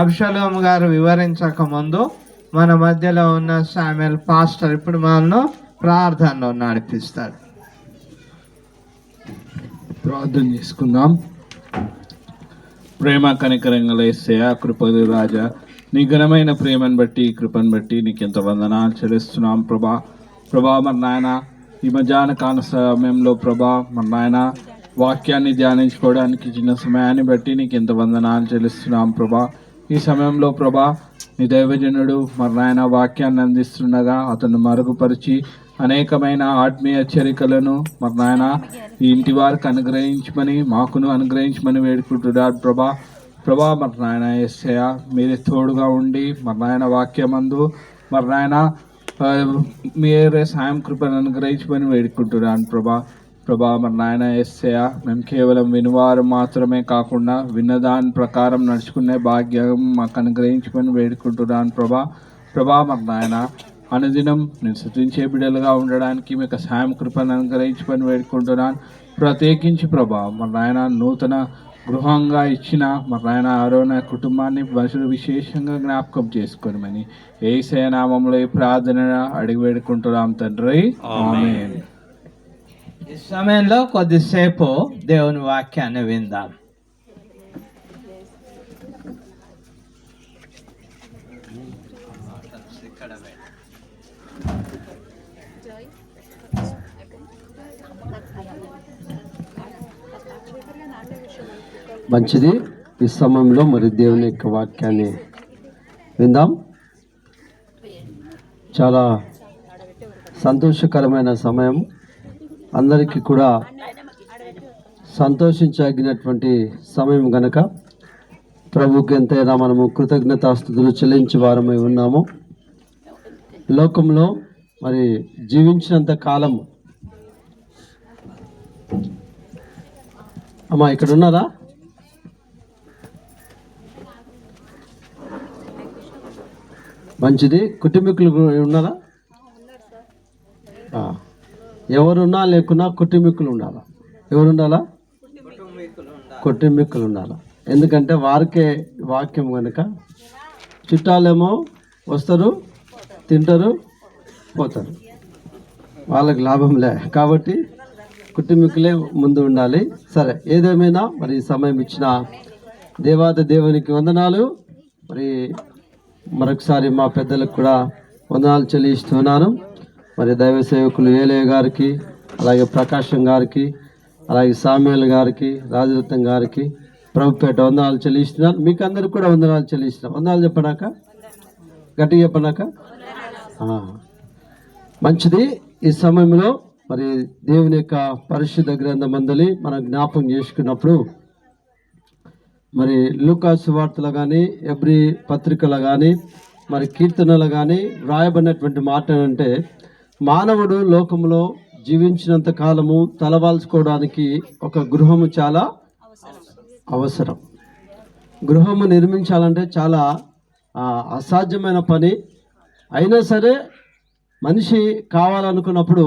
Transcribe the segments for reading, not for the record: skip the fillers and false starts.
అబ్షలోము గారు వివరించక ముందు మన మధ్యలో ఉన్న శామ్యుయల్ పాస్టర్ ఇప్పుడు మనల్ని ప్రార్థనలో నడిపిస్తాడు. ప్రార్థన చేసుకుందాం. ప్రేమ కనికరంగల యేసయ్యా, కృపదు రాజా, నీ ఘనమైన ప్రేమను బట్టి కృపను బట్టి నీకు ఎంత వందనాలు చెల్లిస్తున్నాం ప్రభా. మరి నాయన ఈ మధ్యాహ్న కాల సమయంలో ప్రభా మరి నాయన వాక్యాన్ని ధ్యానించుకోవడానికి చిన్న సమయాన్ని బట్టి నీకు ఎంత వందనాలు చెల్లిస్తున్నాం ప్రభా. ఈ సమయంలో ప్రభా నీ దైవజనుడు మరి నాయన వాక్యాన్ని అందిస్తుండగా అతను మరుగుపరిచి అనేకమైన ఆత్మీయ హెచ్చరికలను మరి నాయన ఈ ఇంటి వారికి అనుగ్రహించమని మాకును అనుగ్రహించమని వేడుకుంటున్నాడు ప్రభా. మరి నాయన యేసయ్య మీరే తోడుగా ఉండి మరి నాయన వాక్యమందు మరి నాయన మీరే సాయం కృపను అనుగ్రహించమని వేడుకుంటున్నాను ప్రభా. మరి నాయన యేసయ్య మేము కేవలం వినువారు మాత్రమే కాకుండా విన్నదాని ప్రకారం నడుచుకునే భాగ్యం మాకు అనుగ్రహించమని వేడుకుంటున్నాను ప్రభా. మరి నాయన అనుదినం నేను స్తుతించే బిడ్డలుగా ఉండడానికి మీకు సాయం కృపను అనుగ్రహించమని వేడుకుంటున్నాను. ప్రత్యేకించి ప్రభా మరి నాయన నూతన గృహంగా ఇచ్చిన మరి నాయన ఆరోన కుటుంబాన్ని విశేషంగా జ్ఞాపకం చేసుకోమని యేసయ్య నామములో ఈ ప్రార్థన అడిగి వేడుకుంటున్నాం తండ్రి, ఆమేన్. ఈ సమయంలో కొద్దిసేపు దేవుని వాక్యాన్ని విందాం. మంచిది. ఈ సమయంలో మరి దేవుని యొక్క వాక్యాన్ని విందాం. చాలా సంతోషకరమైన సమయం, అందరికీ కూడా సంతోషించగినటువంటి సమయం గనక ప్రభువుకి ఎంతైనా మనము కృతజ్ఞతాస్తుతులు చెల్లించే వారమై ఉన్నాము. లోకంలో మరి జీవించినంత కాలం అమ్మా ఇక్కడ ఉన్నారా? మంచిది. కుటుంబీకులు ఉన్నారా? ఎవరున్నా లేకున్నా కుటుంబీకులు ఉండాలా. ఎవరు ఉండాలా? కుటుంబీకులు ఉండాలా. ఎందుకంటే వారికే వాక్యం కనుక. చుట్టాలేమో వస్తారు, తింటారు, పోతారు, వాళ్ళకి లాభంలే. కాబట్టి కుటుంబీకులే ముందు ఉండాలి. సరే, ఏదేమైనా మరి ఈ సమయం ఇచ్చిన దేవాది దేవునికి వందనాలు. మరి మరొకసారి మా పెద్దలకు కూడా వందనాలు చెల్లిస్తున్నాను. మరి దైవ సేవకులు ఏలయ్య గారికి, అలాగే ప్రకాశం గారికి, అలాగే సామ్యుయల్ గారికి, రాజరత్నం గారికి ప్రభుపేట వందనాలు చెల్లిస్తున్నాను. మీకు అందరికి కూడా వందనాలు చెల్లిస్తున్నాను. వందనాలు చెప్పనాక గట్టిగా చెప్పనాక మంచిది. ఈ సమయంలో మరి దేవుని యొక్క పరిశుద్ధ గ్రంథమందలి మనం జ్ఞాపకం చేసుకున్నప్పుడు మరి లూకా సువార్తలు కానీ ఎబ్రీ పత్రికలు కానీ మరి కీర్తనలు కానీ వ్రాయబడినటువంటి మాట అంటే మానవుడు లోకంలో జీవించినంత కాలము తలవాల్చుకోవడానికి ఒక గృహము చాలా అవసరం. గృహము నిర్మించాలంటే చాలా అసాధ్యమైన పని. అయినా సరే మనిషి కావాలనుకున్నప్పుడు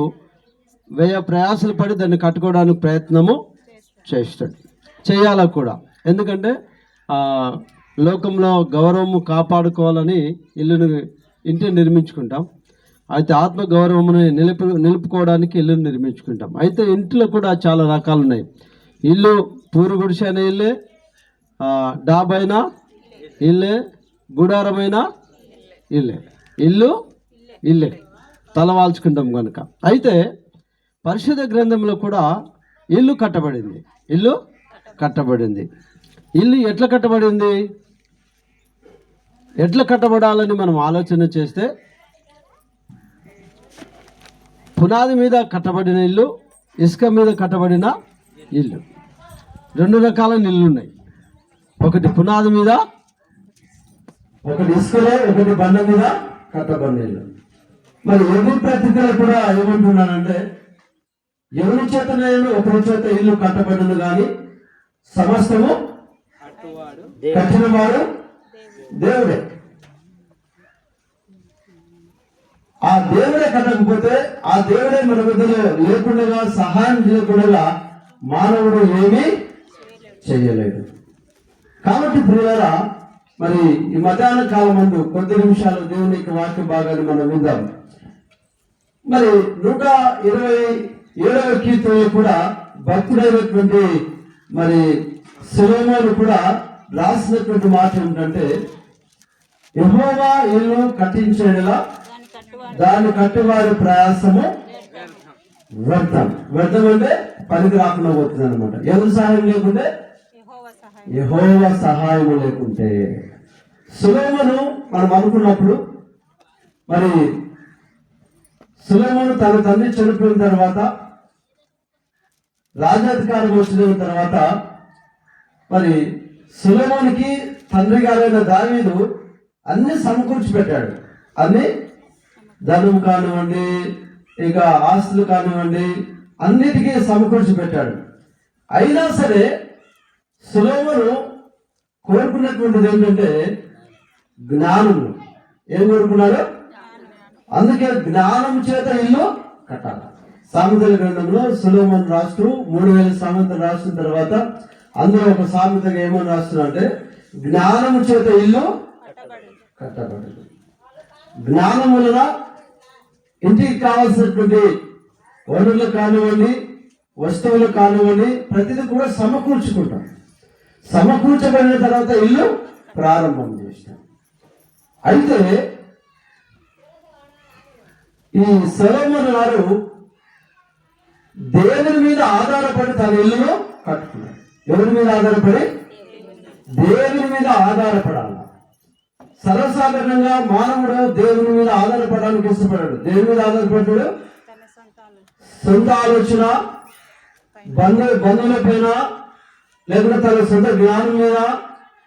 వ్యయ ప్రయాసలు పడి దాన్ని కట్టుకోవడానికి ప్రయత్నము చేస్తాడు, చేయాల కూడా. ఎందుకంటే లోకంలో గౌరవము కాపాడుకోవాలని ఇంటిని నిర్మించుకుంటాం. అయితే ఆత్మ గౌరవముని నిలుపుకోవడానికి ఇల్లుని నిర్మించుకుంటాం. అయితే ఇంట్లో కూడా చాలా రకాలు ఉన్నాయి. ఇల్లు పూరు గుడిసె అనే ఇల్లే, డాబైన ఇల్లే, గుడారమైన ఇల్లే. ఇల్లు ఇల్లే తలవాల్చుకుంటాం కనుక. అయితే పరిశుద్ధ గ్రంథంలో కూడా ఇల్లు కట్టబడింది. ఇల్లు కట్టబడింది. ఇల్లు ఎట్లా కట్టబడింది, ఎట్లా కట్టబడాలని మనం ఆలోచన చేస్తే పునాది మీద కట్టబడిన ఇల్లు, ఇసుక మీద కట్టబడిన ఇల్లు, రెండు రకాల ఇల్లు ఉన్నాయి. ఒకటి పునాది మీద, ఒకటి ఇసుకలో, ఒకటి బండ మీద కట్టబడిన ఇల్లు. మరి ఎవరి పత్రికలు కూడా ఏమంటున్నానంటే ఎవరి చేత ఒకరి చేత ఇల్లు కట్టబడిన కానీ సమస్తము కట్టిన వాడు దేవుడే. ఆ దేవుడే కట్టకపోతే, ఆ దేవుడే మన మధ్యలో లేకుండా, సహాయం చేయకుండా మానవుడు ఏమీ చేయలేడు. కాబట్టి ప్రియులారా, మరి ఈ మధ్యాహ్న కాలం ముందు కొద్ది నిమిషాలు దేవుని యొక్క వాక్య భాగాన్ని మనం విందాం. మరి 127వ కీర్తనలో కూడా భక్తుడైనటువంటి మరి సొలొమోను కూడా రాసినటువంటి మాట ఏమిటంటే, యెహోవా ఇల్లు కట్టించేలా దాన్ని కట్టువారి ప్రయాసము వ్యర్థం. వ్యర్థం అంటే పనికి రాకుండా పోతుంది అనమాట. ఎవరి సహాయం లేకుంటే, యెహోవా సహాయం లేకుంటే. సొలొమోను మనం అనుకున్నప్పుడు మరి సొలొమోను తన తండ్రి చనిపోయిన తర్వాత రాజాధికారం వచ్చిన తర్వాత మరి సొలొమోనుకి తండ్రి గారైన దావీదు అన్ని సమకూర్చి పెట్టాడు. అన్ని ధనం కానివ్వండి, ఇక ఆస్తులు కానివ్వండి, అన్నిటికీ సమకూర్చి పెట్టాడు. అయినా సరే సొలొమోను కోరుకున్నటువంటిది ఏంటంటే జ్ఞానము. ఏం కోరుకున్నాడు? అందుకే జ్ఞానం చేత ఇల్లు కట్టాలి. సామెతల గ్రంథంలో సొలొమోను రాస్తూ 3000 సామెతలు రాసిన తర్వాత అందులో ఒక సామెతగా ఏమని రాస్తున్నా అంటే, జ్ఞానము చేత ఇల్లు కట్టబడదు. జ్ఞానం వలన ఇంటికి కావాల్సినటువంటి వనరులు కానివ్వండి, వస్తువులు కానివ్వండి, ప్రతిదీ కూడా సమకూర్చుకుంటాం. సమకూర్చబడిన తర్వాత ఇల్లు ప్రారంభం చేస్తాం. అయితే ఈ సొలొమోను గారు దేవుని మీద ఆధారపడి తన ఇల్లును కట్టుకున్నాడు. ఎవరి మీద ఆధారపడి? దేవుని మీద ఆధారపడాలి. సర్వసాధారణంగా మానవుడు దేవుని మీద ఆధారపడడానికి ఇష్టపడాడు. దేవుని మీద ఆధారపడ్డాడు సొంత ఆలోచన, బంధువుల పైన, లేకుంటే తన సొంత జ్ఞానం మీద,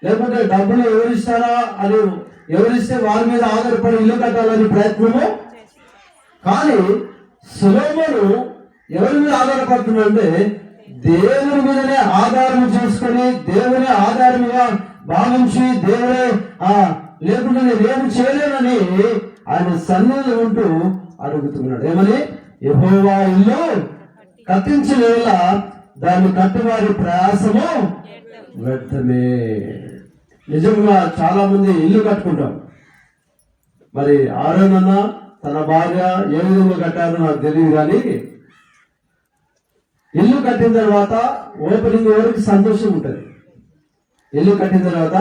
లేకుంటే డబ్బులు ఎవరిస్తారా అని ఎవరిస్తే వారి మీద ఆధారపడి ఇల్లు కట్టాలని ప్రయత్నము. కానీ సొలొమోను ఎవరి మీద ఆధారపడుతున్నాడంటే దేవుని మీదనే ఆధారం చేసుకొని, దేవుని ఆధారముగా భావించి, దేవుడే లేకుంటే నేనేమి చేయలేనని ఆయన సన్నిధిలో ఉంటూ అడుగుతున్నాడు. ఏమని? యెహోవా ఇల్లు కట్టించిన వేళ దాన్ని కట్టువారి ప్రయాసము వ్యర్థమే. నిజంగా చాలా మంది ఇల్లు కట్టుకుంటాం. మరి ఆరోనన్న తన భార్య ఏ విధంగా కట్టారో నాకు తెలియదు, కానీ ఇల్లు కట్టిన తర్వాత ఓపెనింగ్ వరకు సంతోషం ఉంటుంది. ఇల్లు కట్టిన తర్వాత,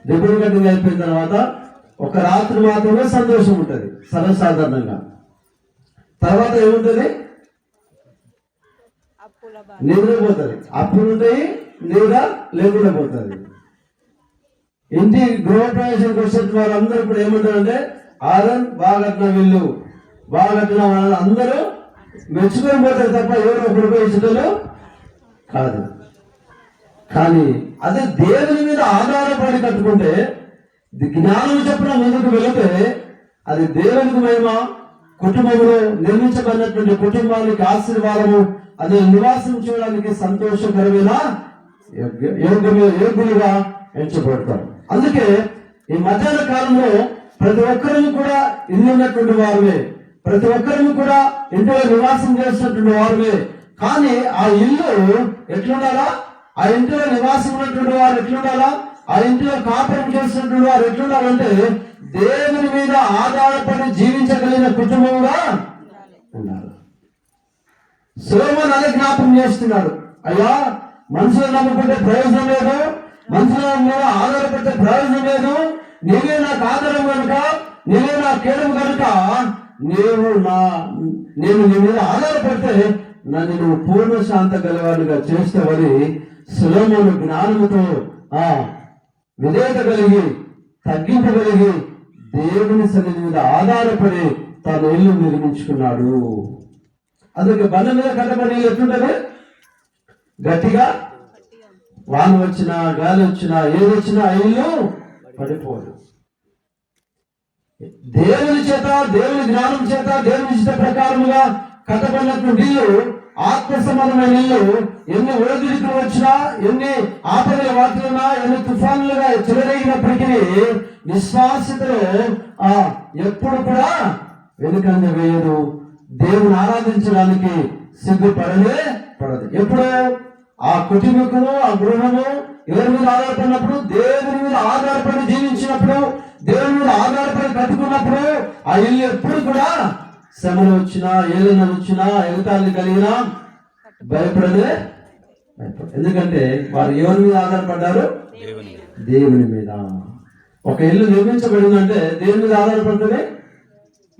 రిబ్బన్ కటింగ్ అయిపోయిన తర్వాత ఒక రాత్రి మాత్రమే సంతోషం ఉంటుంది సర్వసాధారణంగా. తర్వాత ఏముంటుంది? నిద్రపోతుంది. అప్పులు ఉంటాయి, నిద్ర లేకుండా పోతుంది. ఇంటి గృహప్రవేశానికి వచ్చిన వాళ్ళందరూ ఇప్పుడు ఏమంటారంటే, ఆదన్ బాగా కట్టిన వీళ్ళు, బాగా కట్టిన వాళ్ళు అందరూ మెచ్చుకొని పోతారు తప్ప ఎవరు ఒకరు ఉపయోగించడం కాదు. కానీ అదే దేవుని మీద ఆధారపడి కట్టుకుంటే, జ్ఞానం చెప్పిన ముందుకు వెళితే అది దేవునికి మహిమ. కుటుంబంలో నిర్మించబడినటువంటి కుటుంబానికి ఆశీర్వాదము, అదే నివాసం చేయడానికి సంతోషకరమైన యోగ్యులుగా ఎంచబడతారు. అందుకే ఈ మధ్యాహ్న కాలంలో ప్రతి ఒక్కరూ కూడా ఇల్లు ఉన్నటువంటి వారమే, ప్రతి ఒక్కరూ కూడా ఇంట్లో నివాసం చేస్తున్నటువంటి వారమే. కానీ ఆ ఇల్లు ఎట్లుండాలా? ఆ ఇంట్లో నివాసం ఉన్నటువంటి వారు ఎట్లుండాలా? ఆ ఇంట్లో కాపురం చేస్తున్నటువంటి వారు ఎట్లుండాలంటే దేవుని మీద ఆధారపడి జీవించగలిగిన కుటుంబంగా ఉండాలి. సొలొమోను అదే జ్ఞాపకం చేస్తున్నాడు. అయ్యా, మనుషులను నమ్ముకుంటే ప్రయోజనం లేదు, మనుషుల మీద ఆధారపడితే ప్రయోజనం లేదు. నీవే నాకు ఆధారం కనుక, నీవే నా కేడము కనుక, నేను నీ మీద ఆధారపడితే నన్ను నువ్వు పూర్ణ శాంత గలవాడిగా చేస్తావని సొలొమోను జ్ఞానముతో విధేయత కలిగి, తగ్గింపగలిగి, దేవుని సన్నిధి మీద ఆధారపడి తన ఇల్లు నిర్మించుకున్నాడు. అందుకే బండ మీద కట్టబడి ఇల్లు ఎట్లుంటది? గట్టిగా వాన వచ్చినా, గాలి వచ్చినా, ఏది వచ్చినా ఆ ఇల్లు పడిపోదు. దేవుని చేత, దేవుని జ్ఞానం చేత, దేవుని ఇష్ట ప్రకారముగా కట్టబడినటువంటి ఇల్లు ఆత్మ సంబంధమైన ఇల్లు ఎన్ని ఒడిదుడుకులు వచ్చినా, ఎన్ని ఆపదల వాటిలున్నా, ఎన్ని తుఫానులుగా చెలరేగినప్పటికీ విశ్వాసతలో ఎప్పుడు కూడా వెనుకంజ వేయదు. దేవుని ఆరాధించడానికి సిగ్గుపడలే పడదు. ఎప్పుడు ఆ కుటుంబకులు, ఆ గృహము, ఎవరి మీద ఆధారపడినప్పుడు? దేవుని మీద ఆధారపడి జీవించినప్పుడు, దేవుని మీద ఆధారపడి బ్రతుకున్నప్పుడు ఆ ఇల్లు ఎప్పుడు కూడా శ్రమలు వచ్చినా, ఏదైనా వచ్చినా, ఎగతాళి కలిగినా భయపడదే. ఎందుకంటే వారు ఎవరి మీద ఆధారపడ్డారు? దేవుని మీద. ఒక ఇల్లు నిర్మించబడిందంటే దేని మీద ఆధారపడుతుంది?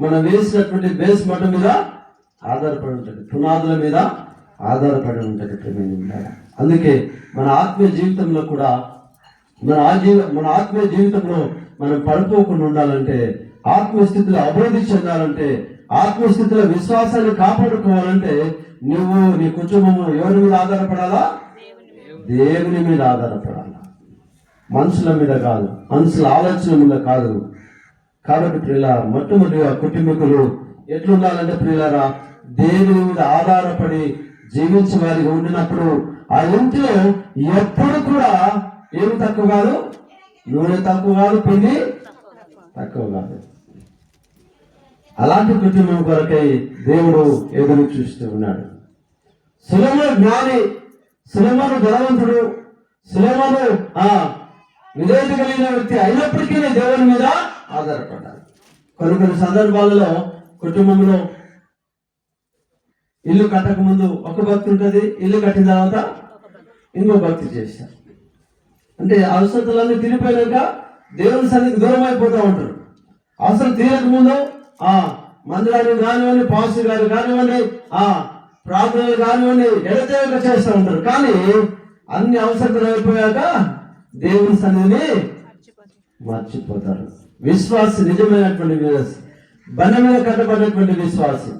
మనం వేసినటువంటి బేస్ మఠం మీద ఆధారపడి ఉంటుంది, పునాదుల మీద ఆధారపడి ఉంటుంది. అందుకే మన ఆత్మీయ జీవితంలో కూడా మన ఆత్మీయ జీవితంలో మనం పడిపోకుండా ఉండాలంటే, ఆత్మీయ స్థితిలో అభివృద్ధి చెందాలంటే, ఆత్మీయ స్థితిలో విశ్వాసాన్ని కాపాడుకోవాలంటే నువ్వు, నీ కుటుంబము ఎవరి మీద ఆధారపడాలా? దేవుని మీద ఆధారపడాలా, మనుషుల మీద కాదు, మనుషుల ఆలోచన మీద కాదు. కాబట్టి ప్రియుల మొట్టమొదటిగా కుటుంబీకులు ఎట్లుండాలంటే ప్రియులారా, దేవుని మీద ఆధారపడి జీవించే వారికి ఉండినప్పుడు ఆ ఇంట్లో ఎప్పుడు కూడా ఏమి తక్కువ కాదు, నూనె తక్కువ కాదు, పిండి తక్కువ కాదు. అలాంటి కుటుంబం కొరకై దేవుడు ఎదురు చూస్తూ ఉన్నాడు. సొలొమోను జ్ఞాని, సొలొమోను ధనవంతుడు, సొలొమోను విధేయత కలిగిన వ్యక్తి అయినప్పటికీ దేవుని మీద ఆధారపడ్డాడు. కొన్ని సందర్భాలలో కుటుంబంలో ఇల్లు కట్టక ముందు ఒక భక్తి ఉంటుంది, ఇల్లు కట్టిన తర్వాత ఇంకో భక్తి చేస్తారు. అంటే అవసరతలన్నీ తీరిపోయాక దేవుని సన్నిధికి దూరం అయిపోతూ ఉంటారు. అవసరం తీరక ముందు మందిరాన్ని కానివ్వండి, పాస్టర్ గారు కానివ్వండి, ప్రార్థనలు కానివ్వండి, ఎడతెగక చేస్తూ ఉంటారు. కానీ అన్ని అవసరతలు అయిపోయాక దేవుని సన్నిధిని మర్చిపోతారు. విశ్వాసి, నిజమైనటువంటి బండ మీద కట్టబడినటువంటి విశ్వాసి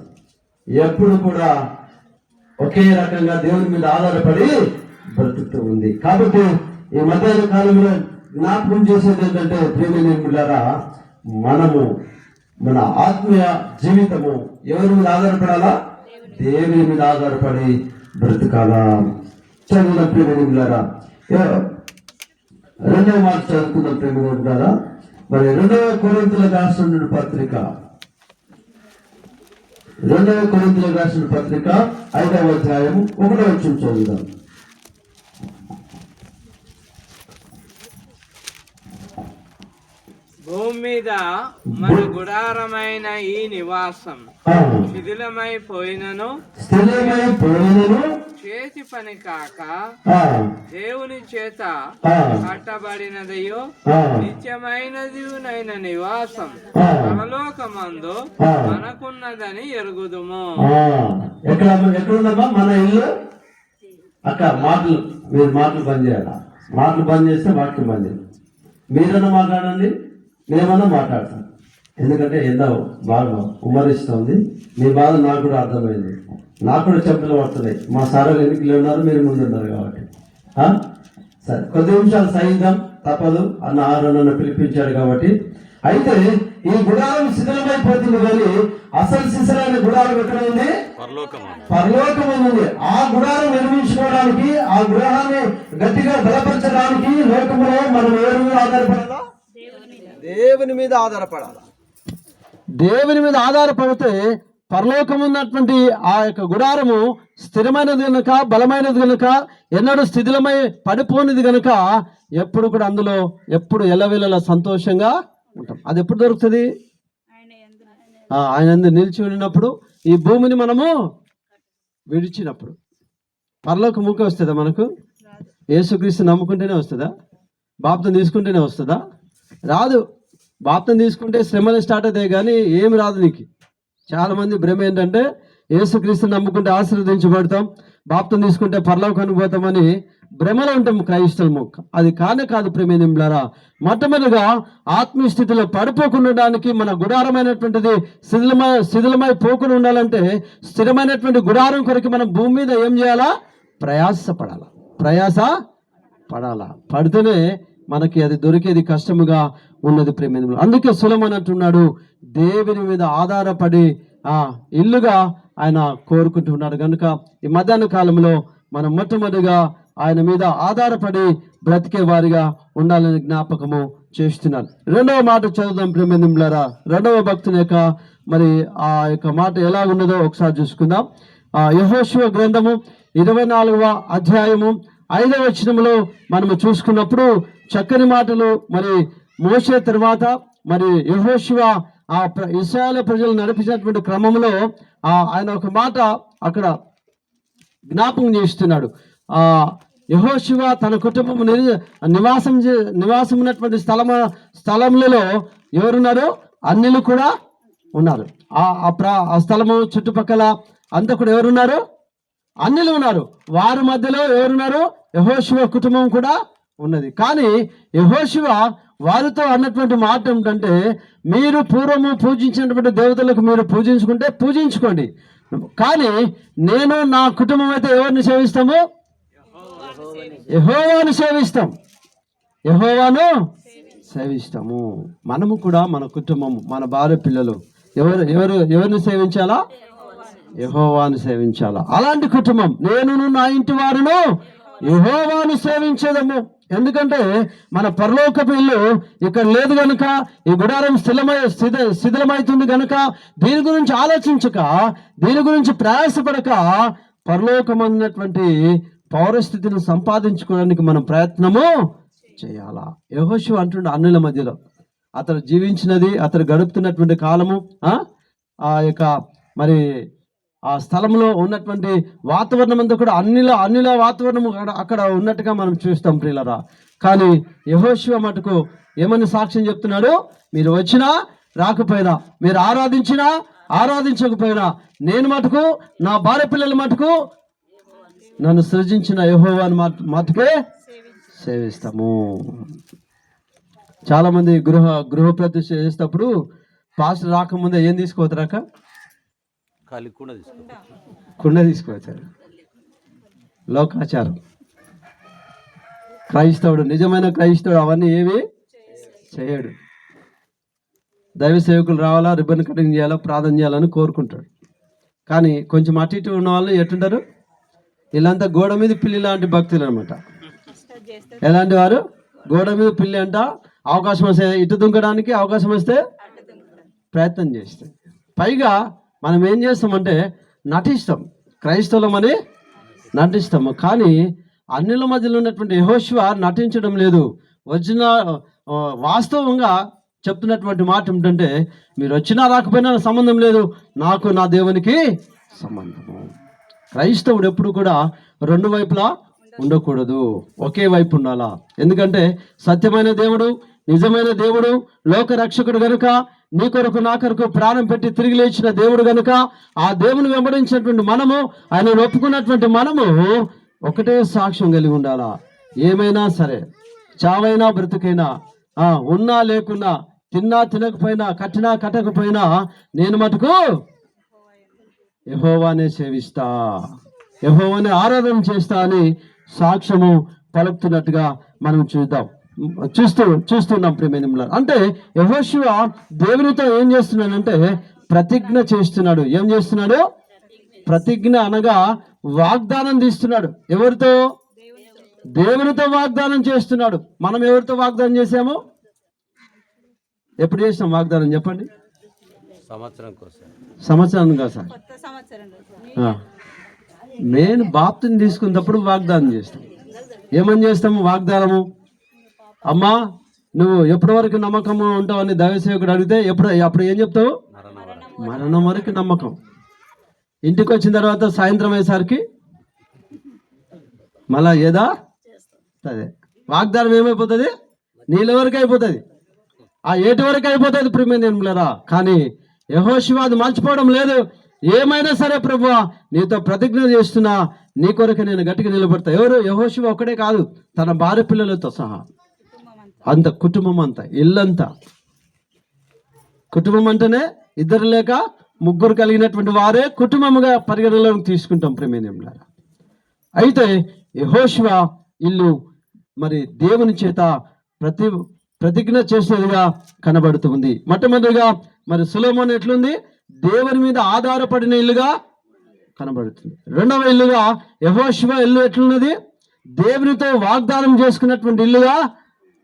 ఎప్పుడు కూడా ఒకే రకంగా దేవుని మీద ఆధారపడి బ్రతుకుతూ ఉంది. కాబట్టి ఈ మధ్యాహ్న కాలంలో జ్ఞాపకం చేసేది ఏంటంటే ప్రియమైనలారా, మనము మన ఆత్మీయ జీవితము ఎవరి మీద ఆధారపడాలా? దేవుని మీద ఆధారపడి బ్రతకాలా. చదువుల ప్రియమైనలారా, రెండవ మాట చదువుకున్న ప్రియమైనలారా, మరి 2వ కొరింథీయులకు రాసిన పత్రిక 5వ అధ్యాయం 1వ వచనం చదువుదాం. భూమి మీద మన గుడారమైన ఈ నివాసం శిథిలమైపోయినను చేతి పని కాక దేవుని చేత కట్టబడినదయో నిత్యమైనదినైన నివాసం పరలోకమందు మనకున్నదని ఎరుగుదుము. ఎక్కడుందమ్మా మన ఇల్లు? అక్క మాటలు, మీరు మాటలు బంద్ చేయాలా? మాటలు బంద్ చేస్తే వాక్యం బంద్ చేయాలి. మీరన్నా మాట్లాడండి, మేమన్నా మాట్లాడతాం. ఎందుకంటే ఎంతో బాగా ఉమ్మరిస్తుంది. మీ బాధ నాకు కూడా అర్థమైంది, నాకు కూడా చెప్పులు పడుతున్నాయి. మా సార్లు ఎన్నికలు ఉన్నారు, మీరు ముందు ఉన్నారు కాబట్టి సరే కొద్ది నిమిషాలు సహిద్దాం, తప్పదు అన్న నన్ను పిలిపించాడు కాబట్టి. అయితే ఈ గుడారం శిథిలమైపోతుంది, కానీ అసలు శిథిలైన గుడారం ఎక్కడ ఉంది? పరలోకం ఉంది. ఆ గుడారం నిర్మించుకోవడానికి, ఆ గృహాన్ని గట్టిగా బలపరచడానికి లోకంలో మనం ఎవరి మీద ఆధారపడాలా? దేవుని మీద ఆధారపడాలి. దేవుని మీద ఆధారపడితే పరలోకం ఉన్నటువంటి ఆ యొక్క గుడారము స్థిరమైనది కనుక, బలమైనది కనుక, ఎన్నడూ స్థితిలమై పడిపోనిది కనుక ఎప్పుడు కూడా అందులో ఎప్పుడు ఎల్లవేళలా సంతోషంగా ఉంటాం. అది ఎప్పుడు దొరుకుతుంది? ఆయన నిలిచి ఉన్నప్పుడు, ఈ భూమిని మనము విడిచినప్పుడు. పరలోకం ముఖం వస్తుందా మనకు? యేసుక్రీస్తు నమ్ముకుంటేనే వస్తుందా? బాప్తం తీసుకుంటేనే వస్తుందా? రాదు. బాప్తం తీసుకుంటే శ్రమలు స్టార్ట్ అవుతాయి, కానీ ఏమి రాదు నీకు. చాలా మంది భ్రమ ఏంటంటే యేసుక్రీస్తు నమ్ముకుంటే ఆశీర్వదించబడతాం, బాప్తం తీసుకుంటే పరలోకానికి పోతామని భ్రమలో ఉంటాం క్రైస్తవము. అది కానే కాదు ప్రేమిలారా. మొట్టమొదటిగా ఆత్మీయ స్థితిలో పడిపోకుండా మన గుడారమైనటువంటిది శిథిలమై పోకుండా ఉండాలంటే స్థిరమైనటువంటి గుడారం కొరకు మనం భూమి మీద ఏం చేయాలా? ప్రయాస పడాలా. పడితేనే మనకి అది దొరికేది కష్టముగా ఉన్నది ప్రేమికులు. అందుకే సొలొమోను అంటున్నాడు, దేవుని మీద ఆధారపడి ఇల్లుగా ఆయన కోరుకుంటున్నాడు. కనుక ఈ మధ్యాహ్న కాలంలో మనం మొట్టమొదటిగా ఆయన మీద ఆధారపడి బ్రతికే వారిగా ఉండాలని జ్ఞాపకము చేస్తున్నాను. 2వ మాట చదువుదాం ప్రేమికులారా. 2వ భక్తుని యొక్క మరి ఆ యొక్క మాట ఎలా ఉన్నదో ఒకసారి చూసుకుందాం. యెహోషువ గ్రంథము 24వ అధ్యాయము 5వ వచనంలో మనము చూసుకున్నప్పుడు చక్కని మాటలు. మరి మోషే తర్వాత మరి యెహోషువ ఇశ్రాయేలు ప్రజలు నడిపించినటువంటి క్రమంలో ఆయన ఒక మాట అక్కడ జ్ఞాపకం చేస్తున్నాడు. యెహోషువ తన కుటుంబం నివాసం ఉన్నటువంటి స్థలములలో ఎవరున్నారు? అన్యులు కూడా ఉన్నారు. ఆ స్థలము చుట్టుపక్కల అంతా కూడా ఎవరున్నారు? అన్యులు ఉన్నారు. వారి మధ్యలో ఎవరున్నారు? యెహోషువ కుటుంబం కూడా ఉన్నది. కానీ యెహోషువ వారితో అన్నటువంటి మాట ఏమిటంటే, మీరు పూర్వము పూజించినటువంటి దేవతలకు మీరు పూజించుకుంటే పూజించుకోండి, కానీ నేను నా కుటుంబం అయితే ఎవరిని సేవిస్తాము? యెహోవాను సేవిస్తాం. యెహోవాను సేవిస్తాము. మనము కూడా మన కుటుంబం, మన భార్య పిల్లలు ఎవరిని సేవించాలా? యెహోవాను సేవించాలా. అలాంటి కుటుంబం నేను నా ఇంటి వారును యెహోవాను సేవించేదము. ఎందుకంటే మన పరలోకపు ఇల్లు ఇక్కడ లేదు గనుక, ఈ గుడారం శిథిలమైతుంది గనుక దీని గురించి ఆలోచించక, దీని గురించి ప్రయాసపడక పరలోకమైనటువంటి పౌరస్థితిని సంపాదించుకోవడానికి మనం ప్రయత్నము చేయాలా. యెహోషువ అంటుండే అన్యుల మధ్యలో అతను జీవించినది, అతను గడుపుతున్నటువంటి కాలము, ఆ యొక్క మరి ఆ స్థలంలో ఉన్నటువంటి వాతావరణం అంతా కూడా అన్యుల వాతావరణం అక్కడ ఉన్నట్టుగా మనం చూస్తాం ప్రియులరా. కానీ యెహోషువ మటుకు ఏమని సాక్ష్యం చెప్తున్నాడు? మీరు వచ్చినా రాకపోయినా, మీరు ఆరాధించినా ఆరాధించకపోయినా, నేను మటుకు నా భార్య పిల్లల మటుకు నన్ను సృజించిన యెహోవాను మటుకే సేవిస్తాము. చాలా మంది గృహ ప్రతిష్ఠ చేసేటప్పుడు పాస్టర్ రాకముందే ఏం తీసుకోవద్దురాక? కుండ తీసుకువచ్చారు. లోకాచారం. క్రైస్తవుడు, నిజమైన క్రైస్తవుడు అవన్నీ ఏవి చేయడు. దైవ సేవకులు రావాలా, రిబ్బన్ కటింగ్ చేయాలా, ప్రార్థన చేయాలని కోరుకుంటాడు. కానీ కొంచెం అటు ఇటు ఉన్న వాళ్ళు ఎట్టుంటారు? వీళ్ళంతా గోడ మీద పిల్లి లాంటి భక్తులు అనమాట. ఎలాంటి వారు? గోడ మీద పిల్లి అంట. అవకాశం వస్తే ఇటు దుంకడానికి, అవకాశం వస్తే ప్రయత్నం చేస్తే. పైగా మనం ఏం చేస్తామంటే నటిస్తాం, క్రైస్తవులమని నటిస్తాము. కానీ అన్యుల మధ్యలో ఉన్నటువంటి యెహోషువ నటించడం లేదు. వాస్తవంగా చెప్తున్నటువంటి మాట ఏమిటంటే, మీరు వచ్చినా రాకపోయినా సంబంధం లేదు, నాకు నా దేవునికి సంబంధము. క్రైస్తవుడు ఎప్పుడు కూడా రెండు వైపులా ఉండకూడదు, ఒకే వైపు ఉండాలా. ఎందుకంటే సత్యమైన దేవుడు, నిజమైన దేవుడు, లోక రక్షకుడు గనుక, నీ కొరకు నా కొరకు ప్రాణం పెట్టి తిరిగి లేచిన దేవుడు గనుక, ఆ దేవుని వెంబడించినటువంటి మనము, ఆయన ఒప్పుకున్నటువంటి మనము ఒకటే సాక్ష్యం కలిగి ఉండాలా. ఏమైనా సరే, చావైనా బ్రతుకైనా, ఉన్నా లేకున్నా, తిన్నా తినకపోయినా, కట్టినా కట్టకపోయినా, నేను మటుకు యెహోవానే సేవిస్తా, యెహోవానే ఆరాధన చేస్తా అని సాక్ష్యము పలుకుతున్నట్టుగా మనం చూస్తున్నాం ప్రియమైన. అంటే యెహోషువ దేవునితో ఏం చేస్తున్నాడంటే ప్రతిజ్ఞ చేస్తున్నాడు. ఏం చేస్తున్నాడు? ప్రతిజ్ఞ అనగా వాగ్దానం తీస్తున్నాడు. ఎవరితో? దేవునితో వాగ్దానం చేస్తున్నాడు. మనం ఎవరితో వాగ్దానం చేశాము? ఎప్పుడు చేసినాం వాగ్దానం చెప్పండి? సంవత్సరం కోసం. నేను బాప్తిని తీసుకున్నప్పుడు వాగ్దానం చేస్తాను. ఏమని చేస్తాము వాగ్దానము? అమ్మా, నువ్వు ఎప్పటి వరకు నమ్మకము ఉంటావని దైవసేవకుడు అడిగితే అప్పుడు ఏం చెప్తావు? మరణం వరకు నమ్మకం. ఇంటికి వచ్చిన తర్వాత సాయంత్రం అయ్యేసరికి మళ్ళా ఏదా అదే వాగ్దానం ఏమైపోతుంది? నీళ్ళ వరకు అయిపోతుంది, ఆ ఏటి వరకు అయిపోతుంది ప్రియమైనరా. కానీ యెహోషువ అది మర్చిపోవడం లేదు. ఏమైనా సరే ప్రభువా, నీతో ప్రతిజ్ఞ చేస్తున్నా, నీ కొరకు నేను గట్టిగా నిలబడతా. ఎవరు? యెహోషువ ఒక్కడే కాదు, తన భార్య పిల్లలతో సహా అంత కుటుంబం అంతా, ఇల్లంతా. కుటుంబం అంటేనే ఇద్దరు లేక ముగ్గురు కలిగినటువంటి వారే కుటుంబముగా పరిగణలోకి తీసుకుంటాం ప్రేమేనంలారా. అయితే యెహోషువ ఇల్లు మరి దేవుని చేత ప్రతిజ్ఞ చేసేదిగా కనబడుతుంది. మొట్టమొదటిగా మరి సొలొమోను ఎట్లుంది? దేవుని మీద ఆధారపడిన ఇల్లుగా కనబడుతుంది. రెండవ ఇల్లుగా యెహోషువ ఇల్లు ఎట్లున్నది? దేవునితో వాగ్దానం చేసుకున్నటువంటి ఇల్లుగా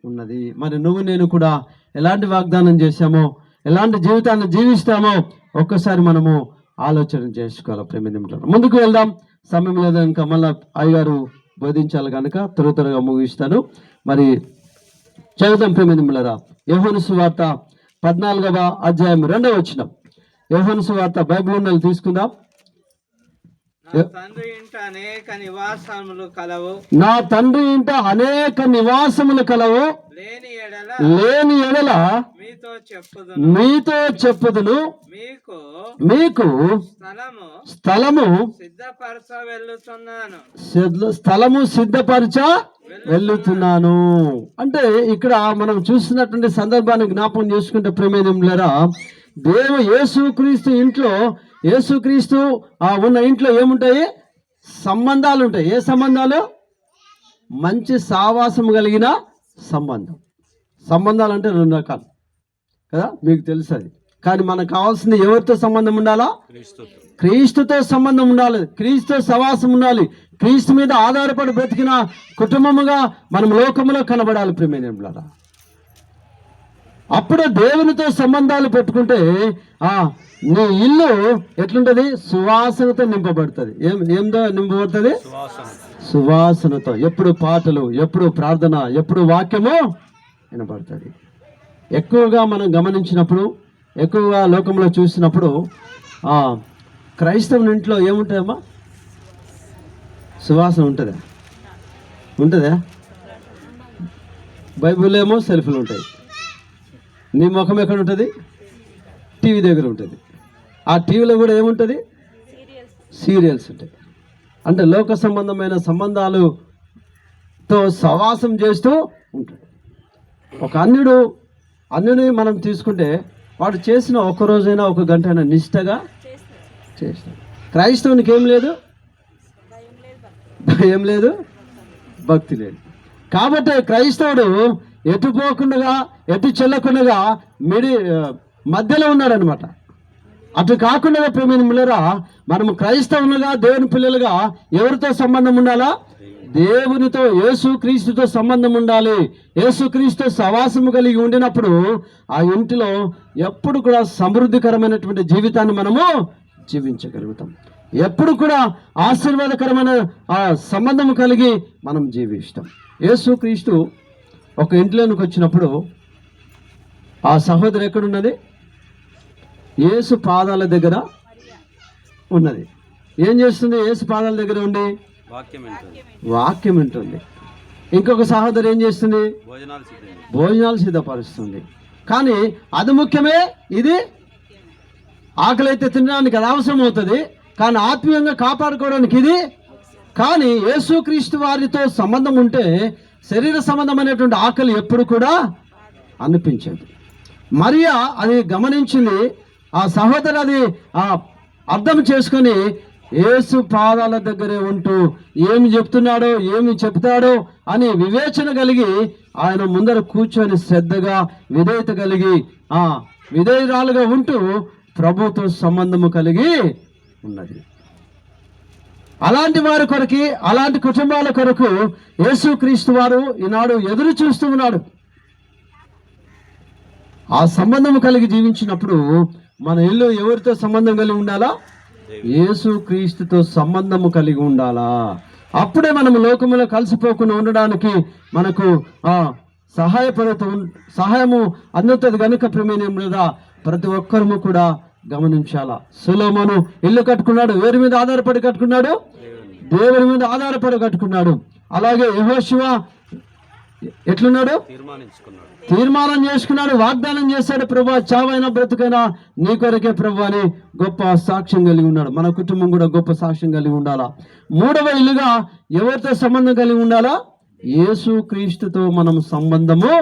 ఉన్నది. మరి నువ్వు నేను కూడా ఎలాంటి వాగ్దానం చేశామో, ఎలాంటి జీవితాన్ని జీవిస్తామో ఒక్కసారి మనము ఆలోచన చేసుకోవాలి ప్రేమ నిమిషాలు. ముందుకు వెళ్దాం, సమయం లేదా ఇంకా మళ్ళా అయ్యగారు బోధించాలి కనుక త్వరగా ముగిస్తాను. మరి చదువుదాం ప్రేమిలారా. యోహాను సువార్త 14వ అధ్యాయం 2వ వచనం. యోహాను సువార్త బైబిల్ ఉన్నలు తీసుకుందాం. నా తండ్రి ఇంట అనేక నివాసములు కలవు, నా తండ్రి ఇంట అనేక నివాసములు కలవు, లేని ఎడల మీతో చెప్పుదును, మీకు స్థలము సిద్ధపరచ వెళ్ళుతున్నాను. అంటే ఇక్కడ మనం చూస్తున్నటువంటి సందర్భాన్ని జ్ఞాపకం చేసుకుంటే ప్రేమేంలరా, యేసుక్రీస్తు ఇంట్లో, యేసుక్రీస్తు ఉన్న ఇంట్లో ఏముంటాయి? సంబంధాలు ఉంటాయి. ఏ సంబంధాలు? మంచి సావాసం కలిగిన సంబంధాలు అంటే 2 రకాలు కదా, మీకు తెలుసు అది. కానీ మనకు కావాల్సింది ఎవరితో సంబంధం ఉండాలా? క్రీస్తుతో సంబంధం ఉండాలి, క్రీస్తుతో సవాసం ఉండాలి, క్రీస్తు మీద ఆధారపడి బ్రతికిన కుటుంబముగా మనం లోకములో కనబడాలి ప్రేమేంలారా. అప్పుడు దేవునితో సంబంధాలు పెట్టుకుంటే నీ ఇల్లు ఎట్లుంటది? సువాసనతో నింపబడుతుంది. ఏందో నింపబడుతుంది? సువాసనతో. ఎప్పుడు పాటలు, ఎప్పుడు ప్రార్థన, ఎప్పుడు వాక్యము వినబడుతుంది. ఎక్కువగా మనం గమనించినప్పుడు, ఎక్కువగా లోకంలో చూసినప్పుడు క్రైస్తవుని ఇంట్లో ఏముంటాయమ్మా? సువాసన ఉంటుందా? బైబిల్ ఏమో సెల్ఫ్లు ఉంటాయి. నీ ముఖం ఎక్కడ ఉంటుంది? టీవీ దగ్గర ఉంటుంది. ఆ టీవీలో కూడా ఏముంటుంది? సీరియల్స్ ఉంటాయి. అంటే లోక సంబంధమైన సంబంధాలతో సవాసం చేస్తూ ఉంటాడు. ఒక అన్యుని మనం తీసుకుంటే వాడు చేసిన ఒక రోజైనా, ఒక గంట అయినా నిష్టగా చేస్తాడు. క్రైస్తవునికి ఏం లేదు? భయం లేదు, భక్తి లేదు. కాబట్టి క్రైస్తవుడు ఎటు పోకుండా, ఎటు చెల్లకుండా మధ్యలో ఉన్నాడనమాట. అటు కాకుండా ప్రేమిలారా, మనము క్రైస్తవులుగా, దేవుని పిల్లలుగా ఎవరితో సంబంధం ఉండాలా? దేవునితో, యేసుక్రీస్తుతో సంబంధం ఉండాలి. యేసుక్రీస్తు సవాసము కలిగి ఉండినప్పుడు ఆ ఇంటిలో ఎప్పుడు కూడా సమృద్ధికరమైనటువంటి జీవితాన్ని మనము జీవించగలుగుతాం. ఎప్పుడు కూడా ఆశీర్వాదకరమైన సంబంధం కలిగి మనం జీవిస్తాం. యేసుక్రీస్తు ఒక ఇంట్లోనికి వచ్చినప్పుడు ఆ సహోదరు ఎక్కడున్నది? యేసు పాదాల దగ్గర ఉన్నది. ఏం చేస్తుంది? యేసు పాదాల దగ్గర ఉండి వాక్యం వింటుంది. ఇంకొక సహోదరు ఏం చేస్తుంది? భోజనాలు సిద్ధపరుస్తుంది. కానీ అది ముఖ్యమే, ఇది ఆకలి అయితే తినడానికి అది అవసరం అవుతుంది, కానీ ఆత్మీయంగా కాపాడుకోవడానికి ఇది. కానీ యేసుక్రీస్తు వారితో సంబంధం ఉంటే శరీర సంబంధమైనటువంటి ఆకలి ఎప్పుడు కూడా అనిపించదు. మరియా అది గమనించింది. ఆ సహోదరు అది అర్థం చేసుకొని యేసు పాదాల దగ్గరే ఉంటూ ఏమి చెప్తున్నాడో, ఏమి చెప్తాడో అని వివేచన కలిగి ఆయన ముందర కూర్చొని శ్రద్ధగా, విధేయత కలిగి విధేయురాలుగా ఉంటూ ప్రభుతో సంబంధము కలిగి ఉన్నది. అలాంటి వారి కొరకు, అలాంటి కుటుంబాల కొరకు యేసుక్రీస్తు వారు ఈనాడు ఎదురు చూస్తూ ఉన్నాడు. ఆ సంబంధం కలిగి జీవించినప్పుడు మన ఇల్లు ఎవరితో సంబంధం కలిగి ఉండాలా? యేసుక్రీస్తుతో సంబంధము కలిగి ఉండాలా. అప్పుడే మనం లోకములో కలిసిపోకుండా ఉండడానికి మనకు సహాయము అందుతుంది. కనుక ప్రేమేయం లేదా ప్రతి ఒక్కరము కూడా గమనించాలా. సొలొమోను ఇల్లు కట్టుకున్నాడు. ఎవరి మీద ఆధారపడి కట్టుకున్నాడు? దేవుని మీద ఆధారపడి కట్టుకున్నాడు. అలాగే యెహోషువ ఎట్లున్నాడు? తీర్మానం చేసుకున్నాడు, వాగ్దానం చేశాడు, ప్రభువా చావైనా బ్రతుకైనా నీ కొరకే ప్రభు అని గొప్ప సాక్ష్యం కలిగి ఉన్నాడు. మన కుటుంబం కూడా గొప్ప సాక్ష్యం కలిగి ఉండాలా. 3వ ఇల్లుగా ఎవరితో సంబంధం కలిగి ఉండాలా? యేసుక్రీస్తుతో మనం సంబంధము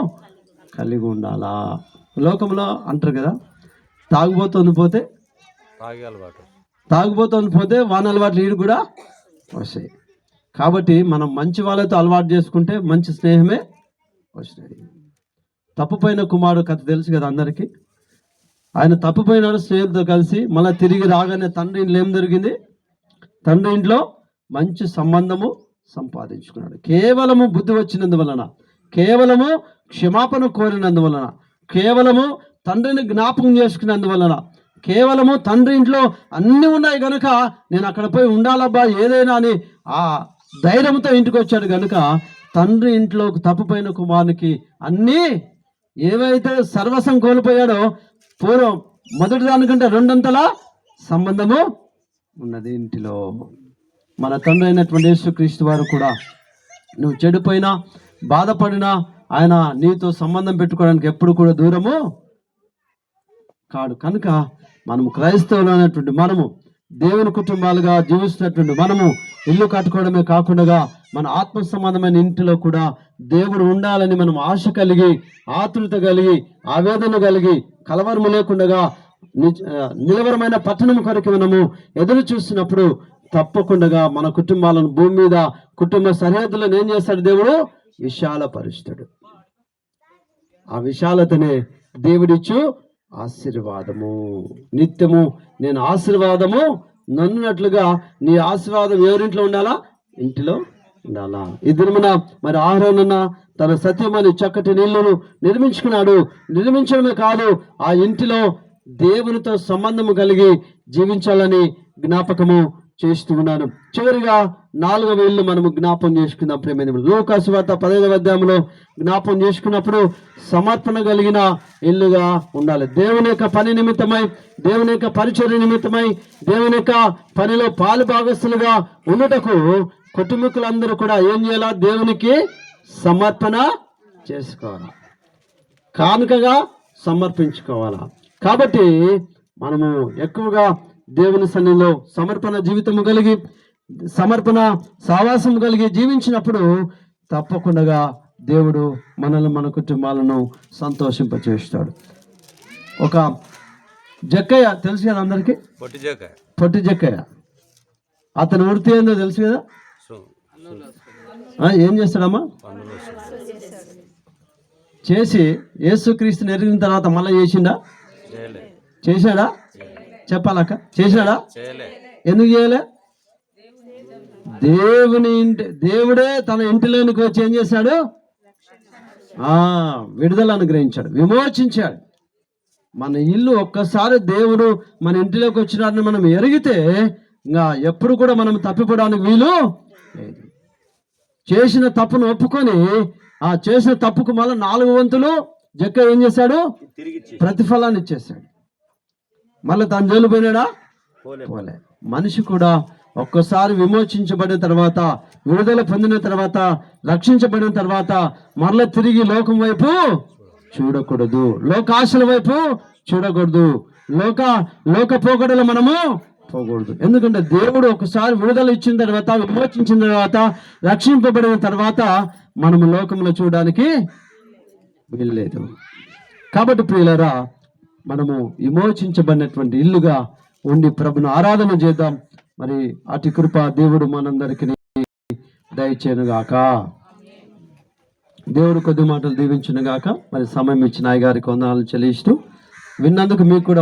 కలిగి ఉండాలా. లోకంలో అంటారు కదా, తాగుబోతోంది పోతే వాన అలవాట్లు ఈడు కూడా వస్తాయి. కాబట్టి మనం మంచి వాళ్ళతో అలవాటు చేసుకుంటే మంచి స్నేహమే వస్తుంది. తప్పుపోయిన కుమారుడు కథ తెలుసు కదా అందరికీ. ఆయన తప్పుపోయినాడు స్నేహితులతో కలిసి. మళ్ళీ తిరిగి రాగానే తండ్రి ఇంట్లో ఏం జరిగింది? తండ్రి ఇంట్లో మంచి సంబంధము సంపాదించుకున్నాడు. కేవలము బుద్ధి వచ్చినందువలన, కేవలము క్షమాపణ కోరినందువలన, కేవలము తండ్రిని జ్ఞాపకం చేసుకున్నందువలన, కేవలము తండ్రి ఇంట్లో అన్నీ ఉన్నాయి కనుక నేను అక్కడ పోయి ఉండాలబ్బా ఏదైనా అని ఆ ధైర్యంతో ఇంటికి వచ్చాడు కనుక తండ్రి ఇంట్లో తప్పుపోయిన కుమారునికి అన్నీ ఏవైతే సర్వస్వం కోల్పోయాడో పూర్వం మొదటి దానికంటే రెండంతలా సంబంధము ఉన్నది ఇంటిలో. మన తండ్రి అయినటువంటి యేసుక్రీస్తు వారు కూడా నువ్వు చెడిపోయినా బాధపడినా ఆయన నీతో సంబంధం పెట్టుకోవడానికి ఎప్పుడు కూడా దూరము కాడు. కనుక మనము క్రైస్తవులు అనేటువంటి మనము దేవుని కుటుంబాలుగా జీవిస్తున్నటువంటి మనము ఇల్లు కట్టుకోవడమే కాకుండా మన ఆత్మ సంబంధమైన ఇంటిలో కూడా దేవుడు ఉండాలని మనం ఆశ కలిగి, ఆతృత కలిగి, ఆవేదన కలిగి, కలవరము లేకుండా నిలవరమైన పట్టణం కొరకు మనము ఎదురు చూస్తున్నప్పుడు తప్పకుండా మన కుటుంబాలను భూమి మీద కుటుంబ సరిహద్దులను ఏం చేస్తాడు? దేవుడు విశాలపరుస్తాడు. ఆ విశాలతనే దేవుడిచ్చు ఆశీర్వాదము. నిత్యము నేను ఆశీర్వాదము నన్నున్నట్లుగా నీ ఆశీర్వాదం ఎవరింట్లో ఉండాలా? ఇంటిలో ఉండాలా. ఈ దినమున మరి ఆహారన్న తన సత్యమని చక్కటి నీళ్లను నిర్మించుకున్నాడు. నిర్మించడమే కాదు, ఆ ఇంటిలో దేవునితో సంబంధము కలిగి జీవించాలని జ్ఞాపకము చేస్తూ ఉన్నాను. చివరిగా 4వ ఇల్లు మనము జ్ఞాపం చేసుకుందాం. ప్రేమైన లూకా సువార్త 15వ అధ్యాయంలో జ్ఞాపం చేసుకున్నప్పుడు సమర్పణ కలిగిన ఇల్లుగా ఉండాలి. దేవుని యొక్క పని నిమిత్తమై, దేవుని యొక్క పరిచర్య నిమిత్తమై, దేవుని యొక్క పనిలో పాలు భాగస్తులుగా ఉన్నటకు కుటుంబీకులందరూ కూడా ఏం చేయాలా? దేవునికి సమర్పణ చేసుకోవాలా, కానుకగా సమర్పించుకోవాలా. కాబట్టి మనము ఎక్కువగా దేవుని సన్నిధిలో సమర్పణ జీవితము కలిగి, సమర్పణ సావాసం కలిగి జీవించినప్పుడు తప్పకుండా దేవుడు మనల్ని, మన కుటుంబాలను సంతోషింపచేస్తాడు. ఒక జక్కయ్య తెలుసు కదా అందరికి, పొట్టి జక్కయ్య. అతని వృత్తి ఏందో తెలుసు కదా? ఏం చేస్తాడమ్మా? చేసి యేసుక్రీస్తుని ఎరిగిన తర్వాత మళ్ళీ చేశాడా? చెప్పాలక్క, చేశాడా? ఎందుకు చేయలే? దేవుడే తన ఇంటిలోనికి వచ్చి ఏం చేశాడు? విడుదల అనుగ్రహించాడు, విమోచించాడు. మన ఇల్లు ఒక్కసారి దేవుడు మన ఇంటిలోకి వచ్చినాడని మనం ఎరిగితే ఇంకా ఎప్పుడు కూడా మనం తప్పిపోవడానికి వీలు లేదు. చేసిన తప్పును ఒప్పుకొని ఆ చేసిన తప్పుకు మళ్ళీ 4 వంతులు జక్క ఏం చేశాడు? ప్రతిఫలాన్ని ఇచ్చేశాడు. మళ్ళీ తను జైలు పోయినాడా? పోలే. మనిషి కూడా ఒక్కసారి విమోచించబడిన తర్వాత, విడుదల పొందిన తర్వాత, రక్షించబడిన తర్వాత మరలా తిరిగి లోకం వైపు చూడకూడదు, లోకాశల వైపు చూడకూడదు, లోక పోకడలు మనము పోకూడదు. ఎందుకంటే దేవుడు ఒకసారి విడుదల ఇచ్చిన తర్వాత, విమోచించిన తర్వాత, రక్షింపబడిన తర్వాత మనము లోకంలో చూడడానికి వీల్లేదు. కాబట్టి ప్రియులారా, మనము విమోచించబడినటువంటి ఇల్లుగా ఉండి ప్రభును ఆరాధన చేద్దాం. మరి అతి కృప దేవుడు మనందరికీ దయచేయనుగాక. దేవుడు కొద్ది మాటలు దీవించునుగాక. మరి సమయం ఇచ్చిన నాయగారికి వందనాలు చెల్లిస్తూ విన్నందుకు మీకు కూడా